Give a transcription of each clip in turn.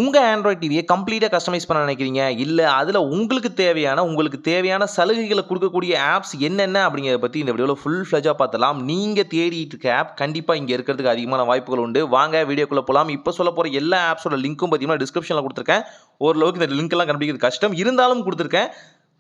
உங்க ஆண்ட்ராய்ட் டிவிய கம்ப்ளீட்டா கஸ்டமைஸ் பண்ண நினைக்கிறீங்க. இல்ல அதுல உங்களுக்கு தேவையான சலுகைகள குடுக்கக்கூடிய ஆப்ஸ் என்னென்ன அப்படிங்கிறத பத்தி இந்த வீடியோல ஃபுல் ஃப்ளெட்ஜா பார்த்துடலாம். நீங்க தேடிட்டு இருக்க ஆப் கண்டிப்பா இங்க இருக்கிறதுக்கு அதிகமான வாய்ப்புகள் உண்டு. வாங்க வீடியோக்குள்ள போலாம். இப்ப சொல்லப் போற எல்லா ஆப்ஸோட லிங்க்கும் பார்த்தீங்கன்னா டிஸ்கிரிப்ஷன்ல குடுத்துருக்கேன். ஓரளவுக்கு இந்த லிங்க் எல்லாம் கண்டுபிடிக்கிறது கஷ்டம். இருந்தாலும் குடுத்துருக்கேன்.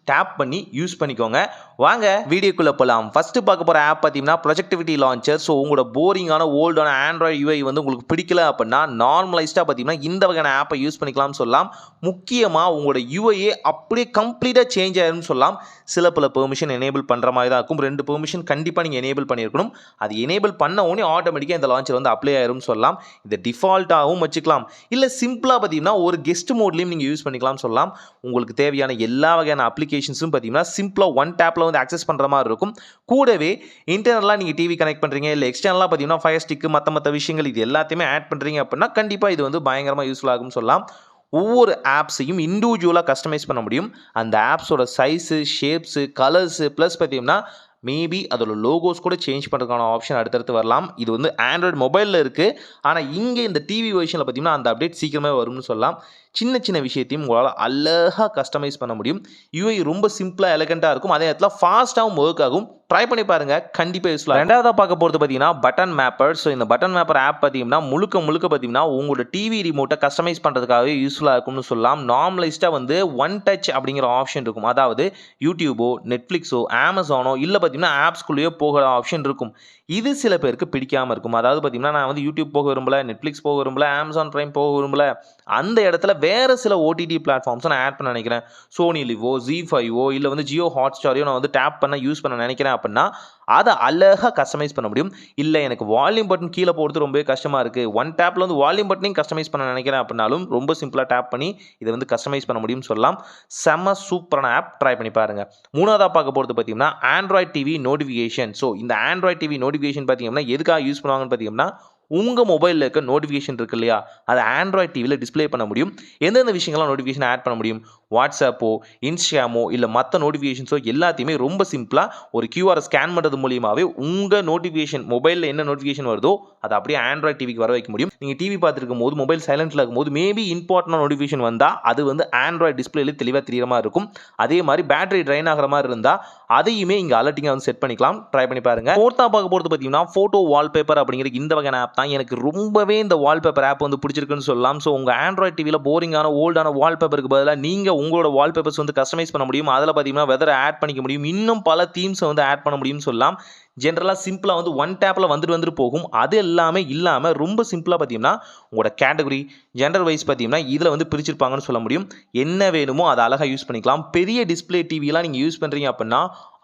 டேப் பண்ணி யூஸ் பண்ணிக்கோங்க. வாங்க வீடியோக்குள்ள போலாம். ஃபர்ஸ்ட் பார்க்க போற ஆப் பார்த்தீங்கன்னா ப்ரொஜெக்டிவிட்டி லான்ச்சர். ஸோ உங்களோட போரிங்கான ஓல்டான ஆண்ட்ராய்டு யூஐ வந்து உங்களுக்கு பிடிக்கல அப்படின்னா நார்மலைஸ்டா பார்த்தீங்கன்னா இந்த வகையான ஆப்பை யூஸ் பண்ணிக்கலாம்னு சொல்லலாம். முக்கியமா உங்களோட யூஐயே அப்படியே கம்ப்ளீட்டா சேஞ்ச் ஆயிரும்னு சொல்லலாம். சில பல பெர்மிஷன் எனேபிள் பண்ற மாதிரி தான் இருக்கும். 2 பெர்மிஷன் கண்டிப்பா நீங்க எனேபிள் பண்ணியிருக்கணும். அது எனேபிள் பண்ண உடனே ஆட்டோமேட்டிக்கா இந்த லான்ச்சர் வந்து அப்ளை ஆயிரும்னு சொல்லலாம். இதை டிஃபால்ட்டாகவும் வச்சுக்கலாம். இல்ல சிம்பிளா பார்த்தீங்கன்னா ஒரு கெஸ்ட் மோட்லயும் நீங்க யூஸ் பண்ணிக்கலாம்னு சொல்லலாம். உங்களுக்கு தேவையான எல்லா வகையான அப்ளிகேஷன்ஸும் பார்த்தீங்கன்னா சிம்பிளா ஒன் டேப்ல வந்து ஆக்சஸ் பண்ற மாதிரி இருக்கும். கூடவே இன்டர்னலா நீங்க டிவி கனெக்ட் பண்றீங்க இல்ல எக்ஸ்டர்னலா பார்த்தீங்கன்னா ஃபயர் ஸ்டிக் மத்த விஷயங்கள் இது எல்லாத்தையுமே ஆட் பண்றீங்க அப்படின்னா கண்டிப்பா இது வந்து பயங்கரமா யூஸ்ஃபுல் ஆகும்னு சொல்லலாம். ஒவ்வொரு ஆப்ஸையும் இண்டிவிஜுவலாக கஸ்டமைஸ் பண்ண முடியும். அந்த ஆப்ஸோட சைஸு, ஷேப்ஸு, கலர்ஸு ப்ளஸ் பார்த்தீங்கன்னா மேபி அதோட லோகோஸ் கூட சேஞ்ச் பண்ணுறதுக்கான ஆப்ஷன் அடுத்தடுத்து வரலாம். இது வந்து ஆண்ட்ராய்டு மொபைலில் இருக்குது. ஆனால் இங்கே இந்த டிவி வெர்ஷனில் பார்த்தீங்கன்னா அந்த அப்டேட் சீக்கிரமே வரும்னு சொல்லலாம். சின்ன சின்ன விஷயத்தையும் உங்களால் அழகாக கஸ்டமைஸ் பண்ண முடியும். யூஐ ரொம்ப சிம்பிளாக எலகண்ட்டாக இருக்கும். அதே நேரத்தில் ஃபாஸ்ட்டாகவும் ஒர்க் ஆகும். ட்ரை பண்ணி பாருங்க, கண்டிப்பாக யூஸ்ஃபுல்லாக. ரெண்டாவதாக பார்க்க போகிறது பார்த்தீங்கன்னா பட்டன் மேப்பர். ஸோ இந்த பட்டன் மேப்பர் ஆப் பார்த்தீங்கன்னா முழுக்க பார்த்தீங்கன்னா உங்களோட டிவி ரிமோட்டை கஸ்டமைஸ் பண்ணுறதுக்காகவே யூஸ்ஃபுல்லாக இருக்கும்னு சொல்லலாம். நார்மலைஸ்டாக வந்து ஒன் டச் அப்படிங்கிற ஆப்ஷன் இருக்கும். அதாவது யூடியூபோ, நெட்ஃப்ளிக்ஸோ, அமேசானோ இல்லை பார்த்தீங்கன்னா ஆப்ஸ்குள்ளேயோ போகிற ஆப்ஷன் இருக்கும். இது சில பேருக்கு பிடிக்காம இருக்கும். அதாவது பார்த்தீங்கன்னா நான் வந்து யூடியூப் போக விரும்பல, நெட்ஃப்ளிக்ஸ் போக விரும்பல, அமேசான் பிரைம் போக விரும்பல. அந்த இடத்துல வேற சில ஓடிடி பிளாட்ஃபார்ம்ஸை நான் ஆட் பண்ண நினைக்கிறேன். சோனி லிவோ, ஜி5ஓ இல்லை வந்து ஜியோ ஹாட்ஸ்டாரையோ நான் வந்து டேப் பண்ண யூஸ் பண்ண நினைக்கிறேன் அப்படின்னா அதை அழகாக கஸ்டமைஸ் பண்ண முடியும். இல்லை எனக்கு வால்யூம் பட்டன் கீழே போடுறது ரொம்பவே கஷ்டமாக இருக்குது, ஒன் டேப்பில் வந்து வால்யூம் பட்டனையும் கஸ்டமைஸ் பண்ண நினைக்கிறேன் அப்படின்னாலும் ரொம்ப சிம்பிளாக டேப் பண்ணி இதை வந்து கஸ்டமைஸ் பண்ண முடியும்னு சொல்லலாம். செம்ம சூப்பரான ஆப், ட்ரை பண்ணி பாருங்கள். மூணாவதாக பார்க்க போகிறது பார்த்தீங்கன்னா ஆண்ட்ராய்ட் டிவி நோட்டிஃபிகேஷன். ஸோ இந்த ஆண்ட்ராய்ட் டிவி நோட்டிஃபிகேஷன் பார்த்தீங்கன்னா எதுக்காக யூஸ் பண்ணுவாங்கன்னு பார்த்தீங்கன்னா உங்கள் மொபைலில் இருக்க நோட்டிஃபிகேஷன் இருக்கு இல்லையா, அதை ஆண்ட்ராய்ட் டிவியில் டிஸ்பிளே பண்ண முடியும். எந்தெந்த விஷயங்கள்லாம் நோட்டிஃபிகேஷன் ஆட் பண்ண முடியும், வாட்ஸ்அப்போ, இன்ஸ்டாகிராமோ இல்லை மற்ற நோட்டிஃபிகேஷன்ஸோ எல்லாத்தையுமே ரொம்ப சிம்பிளாக ஒரு கியூஆர் ஸ்கேன் பண்ணுறது மூலியமாகவே உங்கள் நோட்டிஃபிகேஷன் மொபைலில் என்ன நோட்டிஃபிகேஷன் வருதோ அதை அப்படியே ஆண்ட்ராய்ட் டிவிக்கு வர வைக்க முடியும். நீங்கள் டிவி பார்த்துருக்கும் போது மொபைல் சைலண்ட்டில் இருக்கும்போது மேபி இம்பார்ட்டன்ட் நோட்டிஃபிகேஷன் வந்தால் அது வந்து ஆண்ட்ராய்ட் டிஸ்பிளேல தெளிவாக தெரியுற மாதிரி இருக்கும். அதே மாதிரி பேட்டரி ட்ரைன் ஆகிற மாதிரி இருந்தால் அதையுமே இங்கே அலர்ட்டிங்காக வந்து செட் பண்ணிக்கலாம். ட்ரை பண்ணி பாருங்க. ஃபோர்த்தா பார்க்க போகிறது பார்த்தீங்கன்னா ஃபோட்டோ வால்பேப்பர் அப்படிங்கிற இந்த வகையான ஆப் தான். எனக்கு ரொம்பவே இந்த வால்பேப்பர் ஆப் வந்து பிடிச்சிருக்குன்னு சொல்லலாம். ஸோ உங்கள் ஆண்ட்ராய்ட் டிவியில் போரிங்கான ஓல்டான வால்பேப்பருக்கு பதிலாக நீங்கள் உங்களோட வால்பேப்பர்ஸ் வந்து கஸ்டமைஸ் பண்ண முடியும். அதில் பார்த்தீங்கன்னா வெதரை ஆட் பண்ணிக்க முடியும். இன்னும் பல தீம்ஸை வந்து ஆட் பண்ண முடியும்னு சொல்லலாம். ஜென்ரலாக சிம்பிளாக வந்து ஒன் டேப்பில் வந்துட்டு போகும். அது எல்லாமே இல்லாமல் ரொம்ப சிம்பிளாக பார்த்தீங்கன்னா உங்களோட கேட்டகரி ஜெண்டர் வைஸ் பார்த்தீங்கன்னா இதில் வந்து பிரிச்சிருப்பாங்கன்னு சொல்ல முடியும். என்ன வேணுமோ அதை அழகாக யூஸ் பண்ணிக்கலாம். பெரிய டிஸ்பிளே டிவிலாம் நீங்கள் யூஸ் பண்ணுறீங்க அப்படின்னா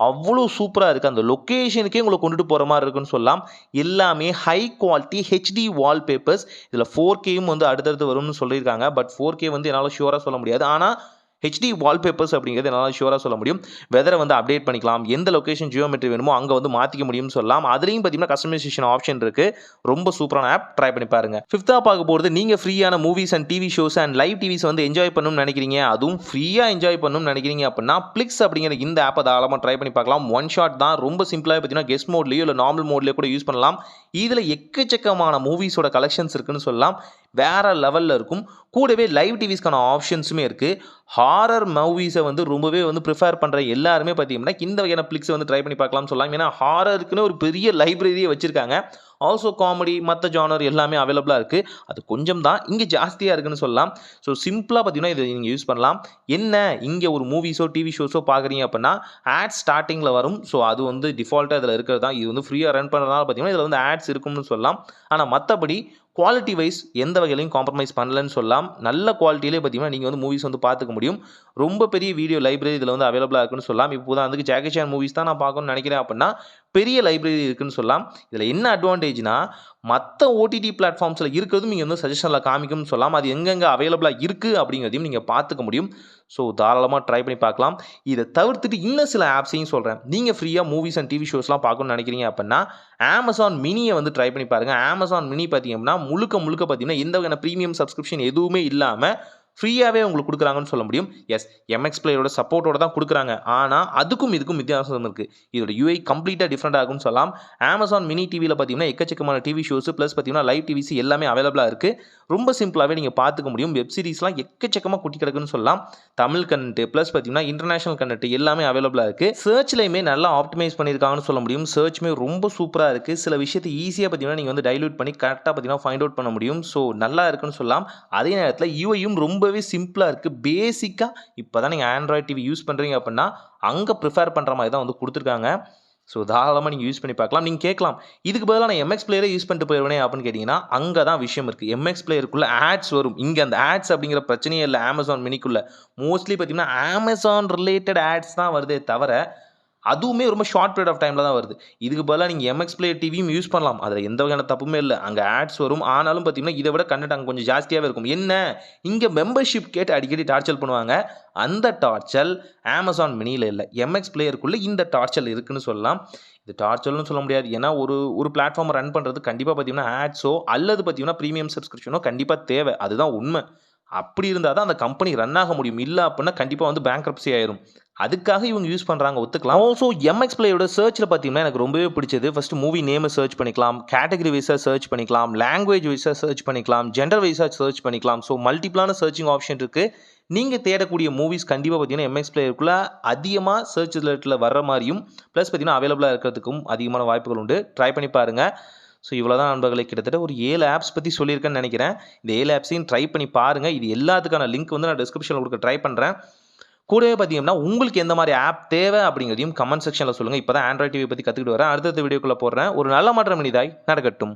அவ்வளோ சூப்பராக இருக்குது. அந்த லொக்கேஷனுக்கே உங்களை கொண்டுட்டு போகிற மாதிரி இருக்குன்னு சொல்லலாம். எல்லாமே ஹை குவாலிட்டி ஹெச்டி வால்பேப்பர்ஸ். இதில் 4Kயும் வந்து அடுத்தடுத்து வரும்னு சொல்லியிருக்காங்க. பட் 4K வந்து என்னால் ஷூராக சொல்ல முடியாது. ஆனால் ஹெச்டி வால்பேப்பர்ஸ் அப்படிங்கிறது என்னால் ஷூராக சொல்ல முடியும். வெதரை வந்து அப்டேட் பண்ணிக்கலாம். எந்த லொக்கேஷன் ஜியோமெட்ரி வேணுமோ அங்கே வந்து மாற்றிக்க முடியும்னு சொல்லலாம். அதுலேயும் பார்த்தீங்கன்னா கஸ்டமைசேஷன் ஆப்ஷன் இருக்குது. ரொம்ப சூப்பரான ஆப், ட்ரை பண்ணி பாருங்கள். ஃபிஃப்த்தாக பார்க்க போகிறது நீங்கள் ஃப்ரீயான movies and TV shows and live TVs வந்து என்ஜாய் பண்ணணும்னு நினைக்கிறீங்க, அதுவும் ஃப்ரீயாக என்ஜாய் பண்ணணும்னு நினைக்கிறீங்க அப்படின்னா பிளிக்ஸ் அப்படிங்கிற இந்த ஆப்பை தாராளமாக ட்ரை பண்ணி பார்க்கலாம். ஒன் ஷாட் தான், ரொம்ப சிம்பிளாக பார்த்தீங்கன்னா கெஸ்ட் மோட்லேயோ இல்லை நார்மல் மோட்லேயோ கூட யூஸ் பண்ணலாம். இதில் எக்கச்சக்கமான மூவிஸோட கலெக்ஷன்ஸ் இருக்குன்னு சொல்லலாம். வேற லெவலில் இருக்கும். கூடவே லைவ் டிவிஸ்க்கான ஆப்ஷன்ஸுமே இருக்குது. ஹாரர் மூவிஸை வந்து ரொம்பவே வந்து ப்ரிஃபர் பண்ணுற எல்லாருமே பார்த்தீங்கன்னா இந்த வகையான பிளிக்ஸை வந்து ட்ரை பண்ணி பார்க்கலாம்னு சொல்லலாம். ஏன்னா ஹாரருக்குன்னு ஒரு பெரிய லைப்ரரியை வச்சுருக்காங்க. ஆல்சோ காமெடி மற்ற ஜானர் எல்லாமே அவைலபிளாக இருக்குது. அது கொஞ்சம் தான் இங்கே ஜாஸ்தியாக இருக்குன்னு சொல்லலாம். ஸோ சிம்பிளாக பார்த்தீங்கன்னா இதை நீங்கள் யூஸ் பண்ணலாம். என்ன இங்கே ஒரு மூவிஸோ டிவி ஷோஸோ பார்க்குறீங்க அப்படின்னா ஆட் ஸ்டார்டிங்கில் வரும். ஸோ அது வந்து டிஃபால்ட்டாக இதில் இருக்கிறது தான். இது வந்து ஃப்ரீயாக ரன் பண்ணுறதுனால பார்த்தீங்கன்னா இதில் வந்து ஆட்ஸ் இருக்கும்னு சொல்லலாம். ஆனால் மற்றபடி குவாலிட்டி வைஸ் எந்த வகையிலையும் காம்ப்ரமைஸ் பண்ணலன்னு சொல்லலாம். நல்ல குவாலிட்டியிலே பார்த்தீங்கன்னா நீங்கள் வந்து மூவிஸ் வந்து பார்த்துக்க முடியும். ரொம்ப பெரிய வீடியோ லைப்ரரி இதில் வந்து அவைலபிளாக இருக்குன்னு சொல்லலாம். இப்போ தான் அதுக்கு ஜாக்கி சான் மூவிஸ் தான் நான் பார்க்கணும்னு நினைக்கிறேன் அப்படின்னா பெரிய லைப்ரரி இருக்குன்னு சொல்லலாம். இதில் என்ன அட்வான்டேஜ்னா மற்ற ஓடிடி பிளாட்ஃபார்ம்ஸில் இருக்கிறதும் நீங்கள் வந்து சஜஷனில் காமிக்கும்னு சொல்லலாம். அது எங்கெங்கே அவைலபிளாக இருக்குது அப்படிங்கிறதையும் நீங்கள் பார்த்துக்க முடியும். ஸோ தாராளமாக ட்ரை பண்ணி பார்க்கலாம். இதை தவிர்த்துட்டு இன்னும் சில ஆப்ஸையும் சொல்கிறேன். நீங்கள் ஃப்ரீயாக மூவிஸ் அண்ட் டிவி ஷோஸ்லாம் பார்க்கணும்னு நினைக்கிறீங்க அப்படின்னா அமேசான் மினியை வந்து ட்ரை பண்ணி பாருங்கள். அமேசான் மினி பார்த்தீங்கன்னா முழுக்க பார்த்தீங்கன்னா எந்த வகையான ப்ரீமியம் சப்ஸ்கிரிப்ஷன் எதுவுமே இல்லாமல் ஃப்ரீயாவே உங்களுக்கு குடுக்குறாங்கன்னு சொல்ல முடியும். எஸ், எம்எக்ஸ் பிளேயரோட சப்போர்ட்டோட தான் குடுக்குறாங்க. ஆனா, அதுக்கும் இதுக்கும் வித்தியாசம் இருக்கு. இதோட யூஐ கம்ப்ளீட்டா டிஃபரெண்ட் ஆகும்னு சொல்லலாம். Amazon மினி டிவில பார்த்தீங்கன்னா, எக்கச்சக்கமான டிவி ஷோஸ் பிளஸ் பார்த்தீங்கன்னா, லைவ் டிவிஸ் எல்லாமே அவைலபிளா இருக்கு. ரொம்ப சிம்பிளாவே நீங்க பார்த்துக்க முடியும். வெப் சீரிஸ்லாம் எக்கச்சக்கமா கொட்டி கிடக்குன்னு சொல்லலாம். தமிழ் கன்டென்ட் பிளஸ் பார்த்தீங்கன்னா, இன்டர்நேஷனல் கன்டென்ட் எல்லாமே அவைலபிளா இருக்கு. சர்ச்லயுமே நல்லா ஆப்டிமைஸ் பண்ணியிருக்காங்கன்னு சொல்ல முடியும். சர்ச்சுமே ரொம்ப சூப்பரா இருக்கு. சில விஷயத்த ஈஸியா பார்த்தீங்கன்னா, நீங்க வந்து டைல்யூட் பண்ணி கரெக்ட்டா பார்த்தீங்கன்னா, ஃபைண்ட் அவுட் பண்ண முடியும். ஸோ நல்லா இருக்குன்னு சொல்லலாம். அதே நேரத்தில யூஐயும் ரொம்பவே சிம்பிளா இருக்கு. பேசிக்கா இப்ப தான் நீங்க ஆண்ட்ராய்ட் டிவி யூஸ் பண்றீங்க அப்படின்னா, அங்க பிரிஃபர் பண்ற மாரி தான் வந்து குடுத்துருக்காங்க. ஸோ தாராளமா நீங்க யூஸ் பண்ணி பார்க்கலாம். நீங்க கேட்கலாம், இதுக்கு பதிலா நான் எம்எக்ஸ் பிளேயரே யூஸ் பண்ணிட்டு போயிருவேனே அப்படின்னு கேட்டீங்கன்னா, அங்க தான் விஷயம் இருக்கு. எம்எக்ஸ் பிளேயருக்குள்ள ஆட்ஸ் வரும். இங்க அந்த ஆட்ஸ் அப்படிங்கிற பிரச்சனையே இல்ல Amazon மினிக்குள்ள. மோஸ்ட்லி பார்த்தீங்கன்னா, Amazon ரிலேட்டட் ஆட்ஸ் தான் வருதே தவிர, அதுவுமே ரொம்ப ஷார்ட் பீரியட் ஆஃப் டைம்ல தான் வருது. இதுக்கு பதிலா நீங்க எம்எக்ஸ் பிளேயர் டிவியும் யூஸ் பண்ணலாம். அதுல எந்த வகையான தப்புமே இல்ல. அங்க ஆட்ஸ் வரும். ஆனாலும் பார்த்தீங்கன்னா, இத விட கன்டென்ட் அங்க கொஞ்சம் ஜாஸ்தியாவே இருக்கும். என்ன? இங்க மெம்பர்ஷிப் கேட்டு அடிக்கடி டார்ச்சர் பண்ணுவாங்க. அந்த டார்ச்சல் Amazon மினில இல்ல. எம்எக்ஸ் பிளேயருக்குள்ள இந்த டார்ச்சல் இருக்குன்னு சொல்லலாம். இது டார்ச்சர்ன்னு சொல்ல முடியாது. ஏன்னா ஒரு பிளாட்ஃபார்ம ரன் பண்றது கண்டிப்பா பார்த்தீங்கன்னா, ஆட்ஸோ அல்லது பார்த்தீங்கன்னா, பிரீமியம் சப்ஸ்கிரிப்ஷனோ கண்டிப்பா தேவை. அதுதான் உண்ம. அப்படி இருந்தா தான் அந்த கம்பெனி ரன் ஆக முடியும். இல்ல அப்படின்னா கண்டிப்பா வந்து பேங்க்ரப்சி ஆயிரும். அதுக்காக இவங்க யூஸ் பண்றாங்க ஒத்துக்கலாம். ஆல்சோ எம்எக்ஸ் பிளேயோட சர்ச்ல பார்த்தீங்கன்னா, எனக்கு ரொம்பவே பிடிச்சது. ஃபர்ஸ்ட் மூவி நேம சர்ச் பண்ணிக்கலாம். கேட்டகரி வைஸா சர்ச் பண்ணிக்கலாம். லாங்குவேஜ் வைஸா சர்ச் பண்ணிக்கலாம். ஜெண்டர் வைஸா சர்ச் பண்ணிக்கலாம். ஸோ மல்டிபிளான சர்ச்சிங் ஆப்ஷன் இருக்கு. நீங்க தேடக்கூடிய மூவிஸ் கண்டிப்பா பார்த்தீங்கன்னா, எம்எக்ஸ் பிளேயருக்குள்ள அதிகமா சர்ச் ரிசல்ட்ல வர்ற மாரியும், பிளஸ் பார்த்தீங்கன்னா அவைலபிளா இருக்கிறதுக்கும் அதிகமான வாய்ப்புகள் உண்டு. ட்ரை பண்ணி பாருங்க. ஸோ இவ்வளோதான் நண்பர்களே. கிட்டத்தட்ட ஒரு 7 ஆப்ஸ் பத்தி சொல்லியிருக்கேன்னு நெனைக்கிறேன். இந்த 7 ஆப்ஸையும் ட்ரை பண்ணி பாருங்க. இது எல்லாத்துக்கான லிங்க் வந்து நான் டிஸ்கிரிப்ஷன்ல குடுக்க ட்ரை பண்றேன். கூடவே பார்த்தீங்கன்னா, உங்களுக்கு எந்த மாரி ஆப் தேவை அப்படிங்கிறதையும் கமெண்ட் செக்ஷன்ல சொல்லுங்க. இப்ப தான் ஆண்ட்ராய்ட் டிவி பத்தி கத்துக்கிட்டு வரேன். அடுத்தடுத்த வீடியோக்குள்ள போடுறேன். ஒரு நல்ல மாற்றம் இனிதாய் நடக்கட்டும்.